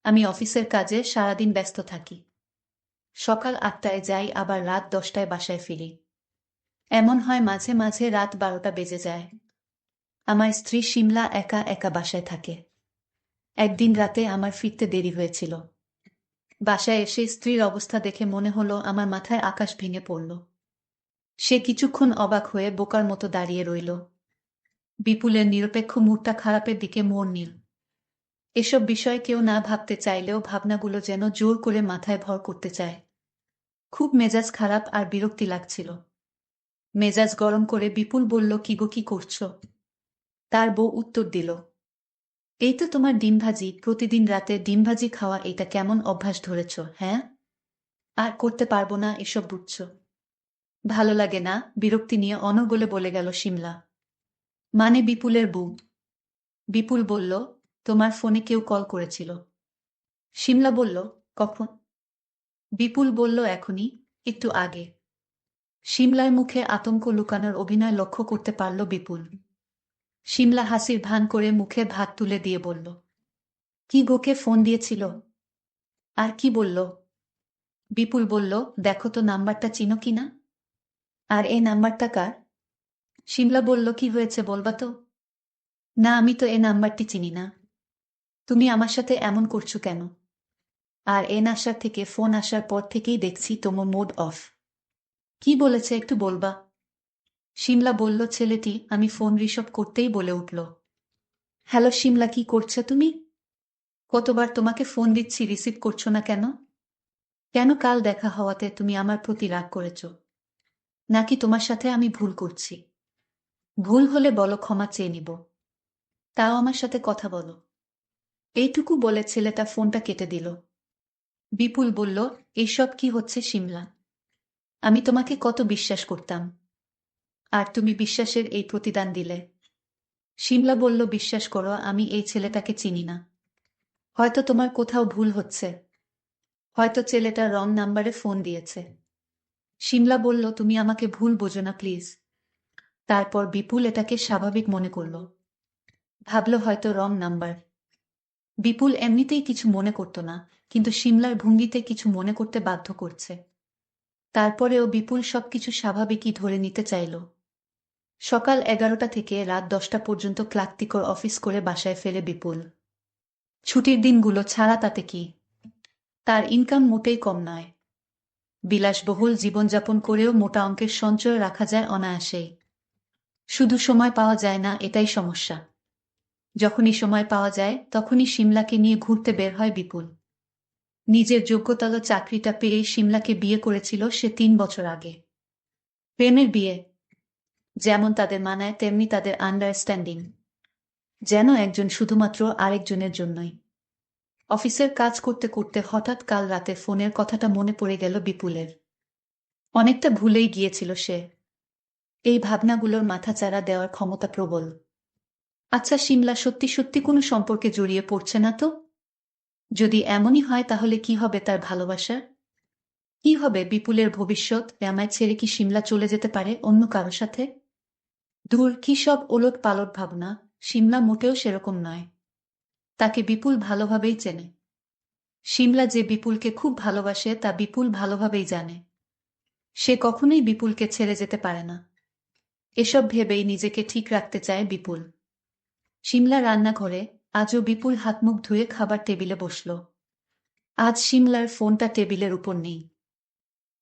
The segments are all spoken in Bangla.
আমি অফিসের কাজে সারাদিন ব্যস্ত থাকি। সকাল ৮টায় যাই, আবার রাত ১০টায় বাসায় ফিরি। এমন হয় মাঝে মাঝে রাত ১২টা বেজে যায়। আমার স্ত্রী শিমলা একা একা বাসায় থাকে। একদিন রাতে আমার ফিরতে দেরি হয়েছিল। বাসায় এসে স্ত্রীর অবস্থা দেখে মনে হলো আমার মাথায় আকাশ ভেঙে পড়ল। সে কিছুক্ষণ অবাক হয়ে বোকার মতো দাঁড়িয়ে রইল। বিপুলের নিরপেক্ষ মুডটা খারাপের দিকে মোড় নিল। এসব বিষয় কেউ না ভাবতে চাইলেও ভাবনাগুলো যেন জোর করে মাথায় ভর করতে চায়। খুব মেজাজ খারাপ আর বিরক্তি লাগছিল। মেজাজ গরম করে বিপুল বলল, কি গো, কি করছো? তার বউ উত্তর দিল, এই তো তোমার ডিম ভাজি, প্রতিদিন রাতে ডিম ভাজি খাওয়া, এটা কেমন অভ্যাস ধরেছ? হ্যাঁ, আর করতে পারবো না এসব, বুঝছো? ভালো লাগে না? বিরক্তি নিয়ে অনর্গলে বলে গেল শিমলা। মানে বিপুলের বউ? বিপুল বলল, তোমার ফোনে কেউ কল করেছিল। শিমলা বলল, কখন? বিপুল বলল, এখনই, একটু আগে। শিমলার মুখে আতঙ্ক লুকানোর অভিনয় লক্ষ্য করতে পারল বিপুল। শিমলা হাসির ভান করে মুখে ভাত তুলে দিয়ে বলল, কি গোকে ফোন দিয়েছিল? আর কি বলল? বিপুল বলল, দেখো তো নাম্বারটা চিনো কিনা। আর এই নাম্বারটা কার? শিমলা বলল, কি হয়েছে বলবা তো? না, আমি তো এ নাম্বারটি চিনি না। তুমি আমার সাথে এমন করছো কেন? আর এন আসার থেকে, ফোন আসার পর থেকেই দেখছি তোমার মোড অফ। কি বলেছে একটু বলবা? শিমলা বলল, ছেলেটি আমি ফোন রিসিভ করতেই বলে উঠল, হ্যালো শিমলা, কি করছো তুমি? কতবার তোমাকে ফোন দিচ্ছি, রিসিভ করছো না কেন? কেন, কাল দেখা হওয়াতে তুমি আমার প্রতি রাগ করেছ? নাকি তোমার সাথে আমি ভুল করছি? ভুল হলে বলো, ক্ষমা চেয়ে নিব। তাও আমার সাথে কথা বলো। এইটুকু বলে ছেলেটা ফোনটা কেটে দিল। বিপুল বলল, এইসব কি হচ্ছে শিমলা? আমি তোমাকে কত বিশ্বাস করতাম, আর তুমি বিশ্বাসের এই প্রতিদান দিলে। শিমলা বলল, বিশ্বাস করো, আমি এই ছেলেটাকে চিনি না। হয়তো তোমার কোথাও ভুল হচ্ছে। হয়তো ছেলেটা রং নাম্বারে ফোন দিয়েছে। শিমলা বলল, তুমি আমাকে ভুল বোঝো না প্লিজ। তারপর বিপুল এটাকে স্বাভাবিক মনে করল। ভাবল হয়তো রং নাম্বার। বিপুল এমনিতেই কিছু মনে করত না, কিন্তু শিমলার ভঙ্গিতে কিছু মনে করতে বাধ্য করছে। তারপরেও বিপুল সবকিছু স্বাভাবিকই ধরে নিতে চাইল। সকাল 11টা থেকে রাত 10টা পর্যন্ত ক্লান্তিকর অফিস করে বাসায় ফেরে বিপুল। ছুটির দিনগুলো ছাড়া তাতে কি? তার ইনকাম মোটেই কম নয়। বিলাসবহুল জীবনযাপন করেও মোটা অঙ্কের সঞ্চয় রাখা যায় অনায়াসেই। শুধু সময় পাওয়া যায় না, এটাই সমস্যা। যখনই সময় পাওয়া যায় তখনই শিমলাকে নিয়ে ঘুরতে বের হয় বিপুল। নিজের যোগ্যতার চাকরিটা পেয়েই শিমলাকে বিয়ে করেছিল সে 3 বছর আগে। প্রেমের বিয়ে। যেমন তাদের মানায় তেমনি তাদের আন্ডারস্ট্যান্ডিং। যেন একজন শুধুমাত্র আরেকজনের জন্যই। অফিসের কাজ করতে করতে হঠাৎ কাল রাতে ফোনের কথাটা মনে পড়ে গেল বিপুলের। অনেকটা ভুলেই গিয়েছিল সে। এই ভাবনাগুলোর মাথাচাড়া দেওয়ার ক্ষমতা প্রবল। আচ্ছা শিমলা সত্যি সত্যি কোনো সম্পর্কে জড়িয়ে পড়ছে না তো? যদি এমনই হয় তাহলে কি হবে তার ভালোবাসার? কি হবে বিপুলের ভবিষ্যৎ? আমায় ছেড়ে কি শিমলা চলে যেতে পারে অন্য কারো সাথে? দূর, কি সব ওলট পালট ভাবনা। শিমলা মোটেও সেরকম নয়। তাকে বিপুল ভালোভাবেই চেনে। শিমলা যে বিপুলকে খুব ভালোবাসে তা বিপুল ভালোভাবেই জানে। সে কখনোই বিপুলকে ছেড়ে যেতে পারে না। এসব ভেবেই নিজেকে ঠিক রাখতে চায় বিপুল। শিমলা রান্নাঘরে। আজও বিপুল হাতমুখ ধুয়ে খাবার টেবিলে বসল। আজ শিমলার ফোনটা টেবিলের উপর নেই।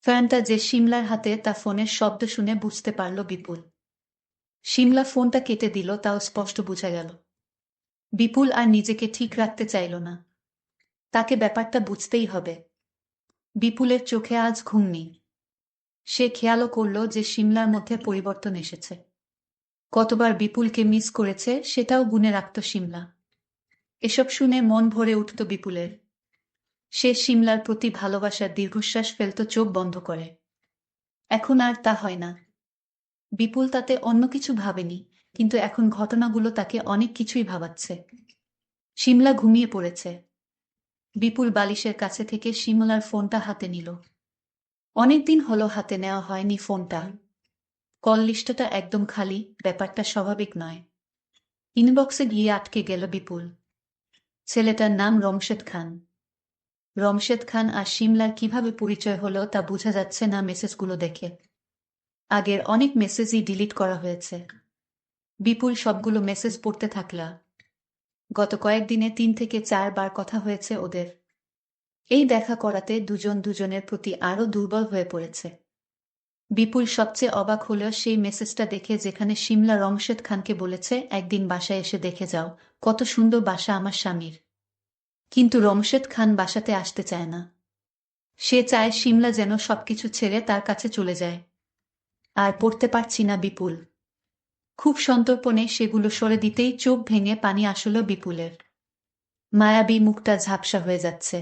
ফ্যানটা যে শিমলার হাতে তা ফোনের শব্দ শুনে বুঝতে পারল বিপুল। শিমলা ফোনটা কেটে দিল, তাও স্পষ্ট বোঝা গেল। বিপুল আর নিজেকে ঠিক রাখতে চাইল না। তাকে ব্যাপারটা বুঝতেই হবে। বিপুলের চোখে আজ ঘুম নেই। সে খেয়ালও করল যে শিমলার মধ্যে পরিবর্তন এসেছে। কতবার বিপুলকে মিস করেছে সেটাও গুনে রাখত শিমলা। এসব শুনে মন ভরে উঠত বিপুলের। সে শিমলার প্রতি ভালোবাসার দীর্ঘশ্বাস ফেলত চোখ বন্ধ করে। এখন আর তা হয় না। বিপুল তাতে অন্য কিছু ভাবেনি, কিন্তু এখন ঘটনাগুলো তাকে অনেক কিছুই ভাবাচ্ছে। শিমলা ঘুমিয়ে পড়েছে। বিপুল বালিশের কাছে থেকে শিমলার ফোনটা হাতে নিল। অনেকদিন হলো হাতে নেওয়া হয়নি ফোনটা। কল লিস্টটা একদম খালি, ব্যাপারটা স্বাভাবিক নয়। ইনবক্সে গিয়ে আটকে গেল বিপুল। ছেলেটার নাম রমশেদ খান। রমশেদ খান আর শিমলার কিভাবে পরিচয় হলো তা বোঝা যাচ্ছে না মেসেজগুলো দেখে। আগের অনেক মেসেজই ডিলিট করা হয়েছে। বিপুল সবগুলো মেসেজ পড়তে থাকলা। গত কয়েকদিনে ৩ থেকে ৪ বার কথা হয়েছে ওদের। এই দেখা করাতে দুজন দুজনের প্রতি আরও দুর্বল হয়ে পড়েছে। বিপুল সবচেয়ে অবাক হলো সেই মেসেজটা দেখে, যেখানে শিমলা রমশেদ খানকে বলেছে একদিন বাসায় এসে দেখে যাও, কত সুন্দর বাসা আমার স্বামীর। কিন্তু রমশেদ খান বাসাতে আসতে চায় না। সে চায় শিমলা যেন সবকিছু ছেড়ে তার কাছে চলে যায়। আর পড়তে পারছি না বিপুল। খুব সন্তর্পণে সেগুলো সরে দিতেই চোখ ভেঙে পানি আসলো বিপুলের। মায়াবী মুখটা ঝাপসা হয়ে যাচ্ছে।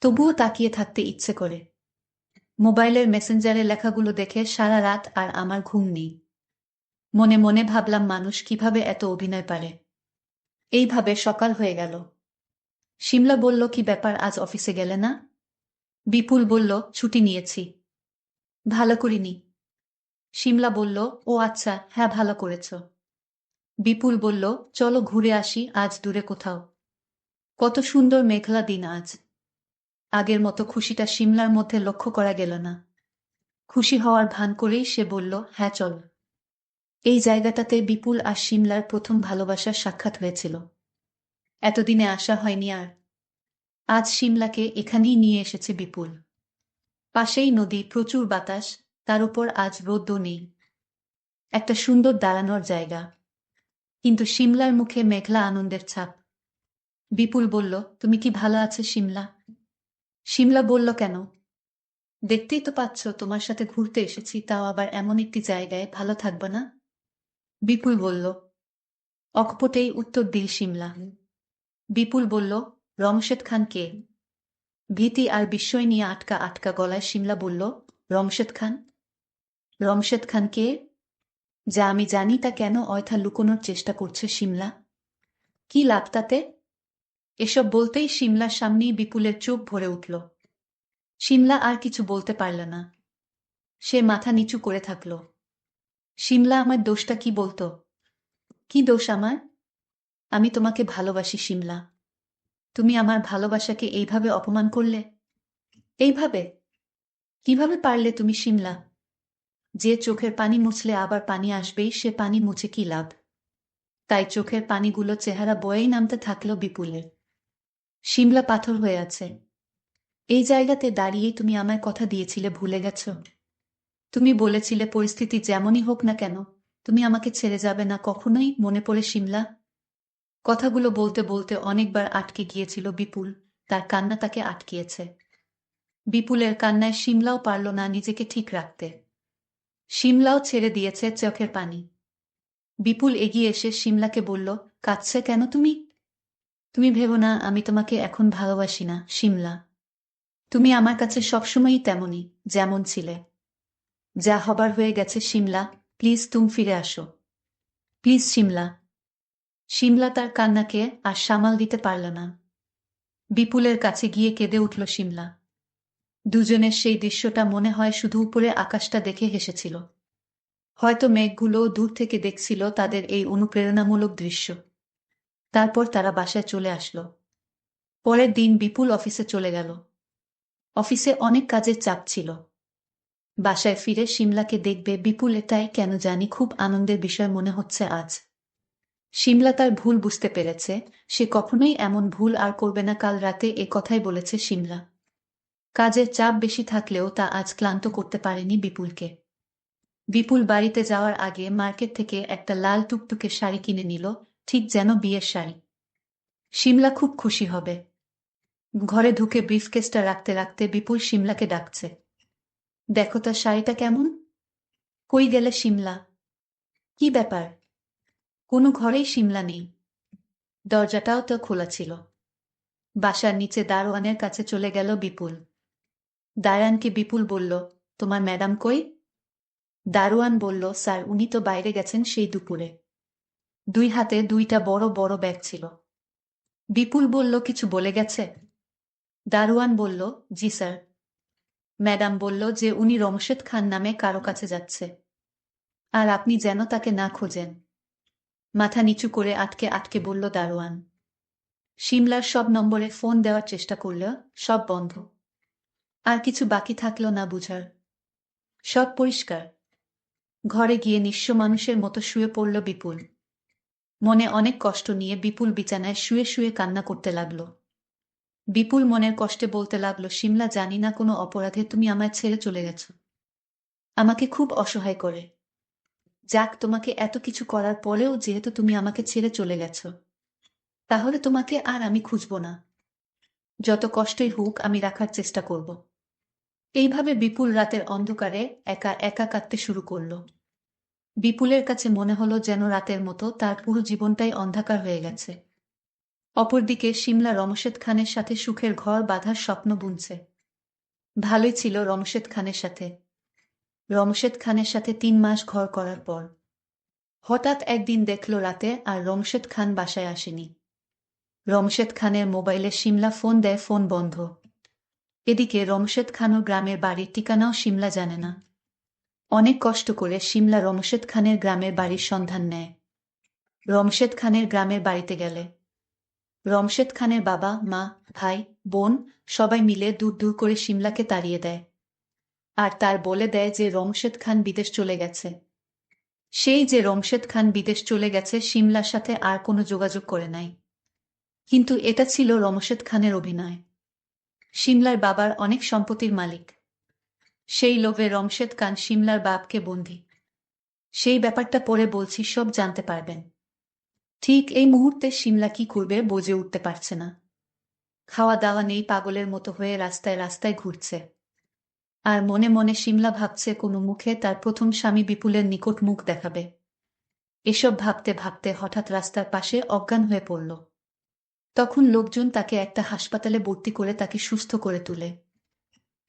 তবুও তাকিয়ে থাকতে ইচ্ছে করে। মোবাইলের মেসেঞ্জারে লেখাগুলো দেখে সারা রাত আর আমার ঘুম নেই। মনে মনে ভাবলাম, মানুষ কিভাবে এত অভিনয় পারে। এইভাবে সকাল হয়ে গেল। শিমলা বলল, কি ব্যাপার, আজ অফিসে গেলে না? বিপুল বলল, ছুটি নিয়েছি। ভালো করিনি। শিমলা বলল, ও আচ্ছা, হ্যাঁ ভালো করেছ। বিপুল বলল, চলো ঘুরে আসি আজ দূরে কোথাও। কত সুন্দর মেঘলা দিন আজ। আগের মতো খুশিটা শিমলার মধ্যে লক্ষ্য করা গেল না। খুশি হওয়ার ভান করেই সে বলল, হ্যাঁ চল। এই জায়গাটাতে বিপুল আর শিমলার প্রথম ভালোবাসার সাক্ষাৎ হয়েছিল। এতদিনে আসা হয়নি আর। আজ শিমলাকে এখানেই নিয়ে এসেছে বিপুল। পাশেই নদী, প্রচুর বাতাস, তার উপর আজ রোদও নেই। একটা সুন্দর দাঁড়ানোর জায়গা। কিন্তু শিমলার মুখে মেঘলা আনন্দের ছাপ। বিপুল বলল, তুমি কি ভালো আছো শিমলা? শিমলা বলল, কেন? দেখতেই তো পাচ্ছ তোমার সাথে ঘুরতে এসেছি, তাও আবার এমন একটি জায়গায়, ভালো থাকবে না? বিপুল বলল। অকপটেই উত্তর দিল শিমলা। বিপুল বলল, রমশেদ খান কে? ভীতি আর বিস্ময় নিয়ে আটকা আটকা গলায় শিমলা বলল, রমশেদ খান? রমশেদ খান কে? যা আমি জানি তা কেন অয়থা লুকোনোর চেষ্টা করছে শিমলা? কি লাভ তাতে? এসব বলতেই শিমলার সামনেই বিপুলের চোখ ভরে উঠল। শিমলা আর কিছু বলতে পারল না। সে মাথা নিচু করে থাকল। শিমলা, আমার দোষটা কি বলতো? কি দোষ আমার? আমি তোমাকে ভালোবাসি শিমলা। তুমি আমার ভালোবাসাকে এইভাবে অপমান করলে। এইভাবে? কিভাবে পারলে তুমি শিমলা? যে চোখের পানি মুছলে আবার পানি আসবেই, সে পানি মুছে কি লাভ? তাই চোখের পানিগুলো চেহারা বয়েই নামতে থাকলো বিপুলের। শিমলা পাথর হয়ে আছে। এই জায়গাতে দাঁড়িয়েই তুমি আমায় কথা দিয়েছিলে, ভুলে গেছ? তুমি বলেছিলে পরিস্থিতি যেমনই হোক না কেন তুমি আমাকে ছেড়ে যাবে না কখনোই, মনে পড়ে শিমলা? কথাগুলো বলতে বলতে অনেকবার আটকে গিয়েছিল বিপুল। তার কান্না তাকে আটকিয়েছে। বিপুলের কান্নায় শিমলাও পারল না নিজেকে ঠিক রাখতে। শিমলাও ছেড়ে দিয়েছে চোখের পানি। বিপুল এগিয়ে এসে শিমলাকে বলল, কাঁদছে কেন তুমি? তুমি ভেবো না আমি তোমাকে এখন ভালোবাসি না শিমলা। তুমি আমার কাছে সবসময়ই তেমনই, যেমন ছিলে। যা হবার হয়ে গেছে শিমলা, প্লিজ তুমি ফিরে আসো। প্লিজ শিমলা। শিমলা তার কান্নাকে আর সামাল দিতে পারল না। বিপুলের কাছে গিয়ে কেঁদে উঠল শিমলা। দুজনের সেই দৃশ্যটা মনে হয় শুধু উপরে আকাশটা দেখে হেসেছিল। হয়তো মেঘগুলো দূর থেকে দেখছিল তাদের এই অনুপ্রেরণামূলক দৃশ্য। তারপর তারা বাসায় চলে আসলো। পরের দিন বিপুল অফিসে চলে গেল। অফিসে অনেক কাজের চাপ ছিল। বাসায় ফিরে শিমলাকে দেখবে বিপুল, এটাই কেন জানি খুব আনন্দের বিষয় মনে হচ্ছে আজ। শিমলা তার ভুল বুঝতে পেরেছে। সে কখনোই এমন ভুল আর করবে না। কাল রাতে এ কথাই বলেছে শিমলা। কাজের চাপ বেশি থাকলেও তা আজ ক্লান্ত করতে পারেনি বিপুলকে। বিপুল বাড়িতে যাওয়ার আগে মার্কেট থেকে একটা লাল টুকটুকে শাড়ি কিনে নিল, ঠিক যেন বিয়ের শাড়ি। শিমলা খুব খুশি হবে। ঘরে ঢুকে ব্রিফকেসটা রাখতে রাখতে বিপুল শিমলাকে ডাকছে, দেখো তার শাড়িটা কেমন? কই গেলে শিমলা? কি ব্যাপার? কোনো ঘরেই শিমলা নেই। দরজাটাও তো খোলা ছিল। বাসার নিচে দারোয়ানের কাছে চলে গেল বিপুল। দারোয়ানকে বিপুল বলল, তোমার ম্যাডাম কই? দারোয়ান বলল, স্যার উনি তো বাইরে গেছেন সেই দুপুরে। দুই হাতে দুইটা বড় বড় ব্যাগ ছিল। বিপুল বলল, কিছু বলে গেছে? দারোয়ান বলল, জি স্যার। ম্যাডাম বলল যে উনি রমশেদ খান নামে কারো কাছে যাচ্ছে, আর আপনি যেন তাকে না খোঁজেন। মাথা নিচু করে আটকে আটকে বলল দারোয়ান। শিমলার সব নম্বরে ফোন দেওয়ার চেষ্টা করলেও সব বন্ধ। আর কিছু বাকি থাকলো না বুঝার। সব পরিষ্কার। ঘরে গিয়ে নিঃস্ব মানুষের মতো শুয়ে পড়ল বিপুল। মনে অনেক কষ্ট নিয়ে বিপুল বিছানায় শুয়ে শুয়ে কান্না করতে লাগল। বিপুল মনের কষ্টে বলতে লাগল, শিমলা, জানি না কোনো অপরাধে তুমি আমায় ছেড়ে চলে গেছ, আমাকে খুব অসহায় করে। যাক, তোমাকে এত কিছু করার পরেও যেহেতু তুমি আমাকে ছেড়ে চলে গেছ, তাহলে তোমাকে আর আমি খুঁজব না। যত কষ্টই হোক আমি রাখার চেষ্টা করব। এইভাবে বিপুল রাতের অন্ধকারে একা একা কাঁদতে শুরু করল। বিপুলের কাছে মনে হলো যেন রাতের মতো তার পুরো জীবনটাই অন্ধকার হয়ে গেছে। অপরদিকে শিমলা রমশেদ খানের সাথে সুখের ঘর বাঁধার স্বপ্ন বুনছে। ভালোই ছিল রমশেদ খানের সাথে। রমশেদ খানের সাথে 3 মাস ঘর করার পর হঠাৎ একদিন দেখল রাতে আর রমশেদ খান বাসায় আসেনি। রমশেদ খানের মোবাইলে শিমলা ফোন দেয়, ফোন বন্ধ। এদিকে রমশেদ খানও গ্রামের বাড়ির ঠিকানাও শিমলা জানে না। অনেক কষ্ট করে শিমলা রমশেদ খানের গ্রামের বাড়ির সন্ধান নেয়। রমশেদ খানের গ্রামের বাড়িতে গেলে রমশেদ খানের বাবা, মা, ভাই, বোন সবাই মিলে দূর দূর করে শিমলাকে তাড়িয়ে দেয়। আর তার বলে দেয় যে রমশেদ খান বিদেশ চলে গেছে। সেই যে রমশেদ খান বিদেশ চলে গেছে, শিমলার সাথে আর কোনো যোগাযোগ করে নাই। কিন্তু এটা ছিল রমশেদ খানের অভিনয়। শিমলার বাবার অনেক সম্পত্তির মালিক। সেই লোভে রমশেদ খান শিমলার বাপকে বন্দী। সেই ব্যাপারটা পরে বলছি, সব জানতে পারবেন। ঠিক এই মুহূর্তে শিমলা কি করবে বুঝে উঠতে পারছে না। খাওয়া দাওয়া নেই, পাগলের মতো হয়ে রাস্তায় রাস্তায় ঘুরছে। আর মনে মনে শিমলা ভাবছে কোনো মুখে তার প্রথম স্বামী বিপুলের নিকট মুখ দেখাবে। এসব ভাবতে ভাবতে হঠাৎ রাস্তার পাশে অজ্ঞান হয়ে পড়ল। তখন লোকজন তাকে একটা হাসপাতালে ভর্তি করে তাকে সুস্থ করে তুলে।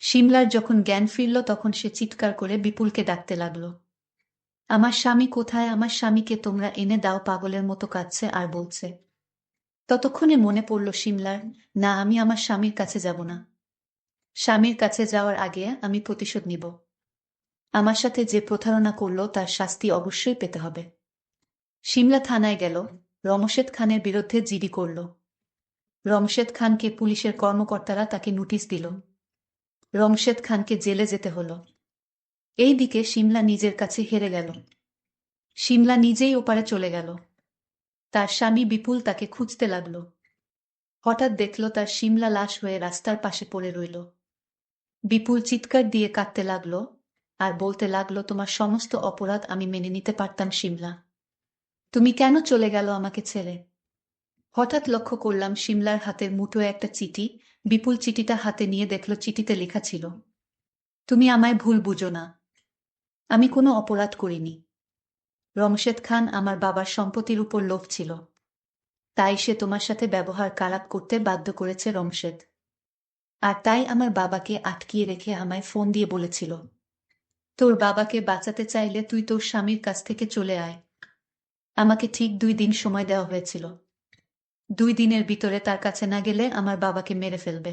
শিমলার যখন জ্ঞান ফিরল তখন সে চিৎকার করে বিপুলকে ডাকতে লাগল, আমার স্বামী কোথায়, আমার স্বামীকে তোমরা এনে দাও। পাগলের মতো কাঁদছে আর বলছে। ততক্ষণে মনে পড়ল শিমলার, না, আমি আমার স্বামীর কাছে যাব না। স্বামীর কাছে যাওয়ার আগে আমি প্রতিশোধ নিব। আমার সাথে যে প্রতারণা করলো তার শাস্তি অবশ্যই পেতে হবে। শিমলা থানায় গেল, রমশেদ খানের বিরুদ্ধে জিডি করল। রমশেদ খানকে পুলিশের কর্মকর্তারা তাকে নোটিশ দিল। রমশেদ খানকে জেলে যেতে হলো। এই দিকে শিমলা নিজের কাছে হেরে গেল। শিমলা নিজেই ওপারে চলে গেল। তার স্বামী বিপুল তাকে খুঁজতে লাগল। হঠাৎ দেখল তার শিমলা লাশ হয়ে রাস্তার পাশে পড়ে রইল। বিপুল চিৎকার দিয়ে কাঁদতে লাগলো আর বলতে লাগলো, তোমার সমস্ত অপরাধ আমি মেনে নিতে পারতাম শিমলা, তুমি কেন চলে গেল আমাকে ছেড়ে? হঠাৎ লক্ষ্য করলাম শিমলার হাতের মুঠোয় একটা চিঠি। বিপুল চিঠিটা হাতে নিয়ে দেখল চিঠিতে লেখা ছিল, তুমি আমায় ভুল বুঝো না, আমি কোনো অপরাধ করিনি। রমশেদ খান আমার বাবার সম্পত্তির উপর লোভ ছিল, তাই সে তোমার সাথে ব্যবহার খারাপ করতে বাধ্য করেছে রমশেদ। আর তাই আমার বাবাকে আটকিয়ে রেখে আমায় ফোন দিয়ে বলেছিল, তোর বাবাকে বাঁচাতে চাইলে তুই তোর স্বামীর কাছ থেকে চলে আয়। আমাকে ঠিক 2 দিন সময় দেওয়া হয়েছিল। 2 দিনের ভিতরে তার কাছে না গেলে আমার বাবাকে মেরে ফেলবে।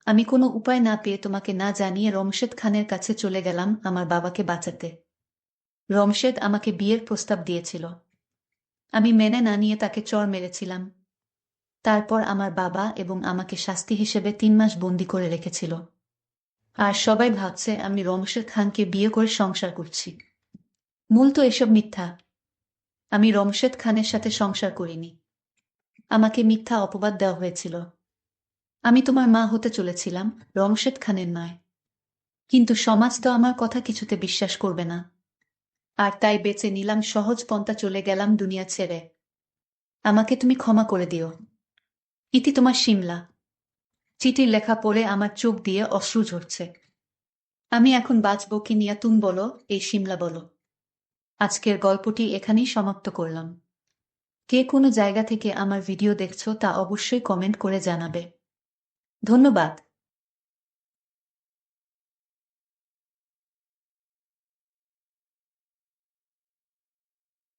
আমি কোনো উপায় না পেয়ে তোমাকে না জানিয়ে রমশেদ খানের কাছে চলে গেলাম আমার বাবাকে বাঁচাতে। রমশেদ আমাকে বিয়ের প্রস্তাব দিয়েছিল, আমি মেনে না নিয়ে তাকে চড় মেরেছিলাম। তারপর আমার বাবা এবং আমাকে শাস্তি হিসেবে 3 মাস বন্দি করে রেখেছিল। আর সবাই ভাবছে আমি রমশেদ খানকে বিয়ে করে সংসার করছি। মূল তো এসব মিথ্যা। আমি রমশেদ খানের সাথে সংসার করিনি। আমাকে মিথ্যা অপবাদ দেওয়া হয়েছিল। আমি তোমার মা হতে চলেছিলাম, রমশেদ খানের নয়। কিন্তু সমাজ তো আমার কথা কিছুতে বিশ্বাস করবে না। আর তাই বেঁচে নিলাম সহজ পন্থা, চলে গেলাম দুনিয়া ছেড়ে। আমাকে তুমি ক্ষমা করে দিও। ইতি তোমার শিমলা। চিঠির লেখা পড়ে আমার চোখ দিয়ে অশ্রু ঝরছে। আমি এখন বাঁচব কি নিয়া তুমি বলো, এই শিমলা বলো। আজকের গল্পটি এখানেই সমাপ্ত করলাম। কে কোনো জায়গা থেকে আমার ভিডিও দেখছো তা অবশ্যই কমেন্ট করে জানাবে। ধন্যবাদ।